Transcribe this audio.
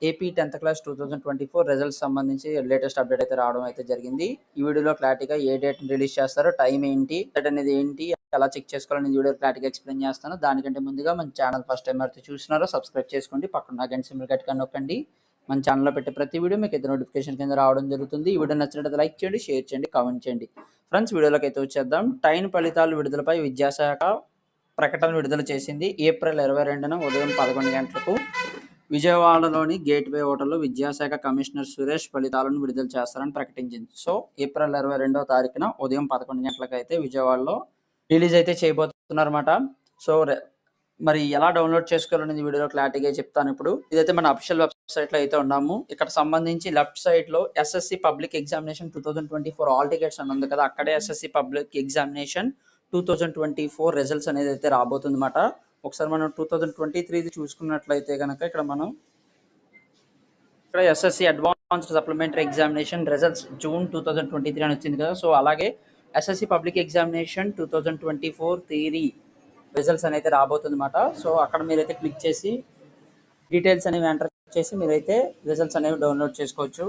AP 10th class 2024 results సంబంధించి latest update అయితే రావడం అయితే జరిగింది. ఈ వీడియోలో క్లారిటీగా ఏ డేట్ రిలీజ్ చేస్తారో, టైం ఏంటి, డేట్ అనేది ఏంటి, ఎలా చెక్ చేసుకోవాలని ఈ వీడియో క్లారిటీగా ఎక్స్ప్లెయిన్ చేస్తాను. దానికంటే ముందుగా మన ఛానల్ ఫస్ట్ టైం అయితే చూస్తున్నారో సబ్స్క్రైబ్ చేసుకోండి, పక్కన గంట సింబల్ గట్టిగా నొక్కండి. మన ఛానల్లో పెట్టే ప్రతి వీడియో మీకు అయితే నోటిఫికేషన్ కింద రావడం జరుగుతుంది. ఈ వీడియో నచ్చినట్లయితే లైక్ చేయండి, షేర్ చేయండి, కామెంట్ చేయండి. ఫ్రెండ్స్, వీడియోలోకి అయితే వచ్చేద్దాం. టైన్ ఫలితాలు విడుదలపై విద్యాశాఖ ప్రకటన విడుదల చేసింది. ఏప్రిల్ 22న ఉదయం 11 గంటలకు విజయవాడలోని గేట్వే హోటల్లో విద్యాశాఖ కమిషనర్ సురేష్ ఫలితాలను విడుదల చేస్తారని ప్రకటించింది. సో ఏప్రిల్ 22వ తారీఖున ఉదయం 11 గంటలకు అయితే విజయవాడలో రిలీజ్ అయితే చేయబోతున్నారన్నమాట. సో మరి ఎలా డౌన్లోడ్ చేసుకోవాలనేది వీడియోలో క్లారిటీగా చెప్తాను. ఇప్పుడు ఇదైతే మన అఫీషియల్ వెబ్సైట్లో అయితే ఉన్నాము. ఇక్కడ సంబంధించి లెఫ్ట్ సైడ్లో SSC public examination 2024 all tickets అని ఉంది కదా, అక్కడే ఎస్ఎస్సి పబ్లిక్ ఎగ్జామినేషన్ 2024 రిజల్ట్స్ అనేది అయితే రాబోతుంది అన్నమాట. ఒకసారి మనం 2023 చూసుకున్నట్లయితే కనుక ఇక్కడ SSC advanced supplementary examination results June 2023 అని వచ్చింది కదా. సో అలాగే SSC public examination 2024 theory results అనేది రాబోతుంది అన్నమాట. సో అక్కడ మీరైతే క్లిక్ చేసి డీటెయిల్స్ అనేవి ఎంటర్ చేసి మీరైతే రిజల్ట్స్ అనేవి డౌన్లోడ్ చేసుకోవచ్చు.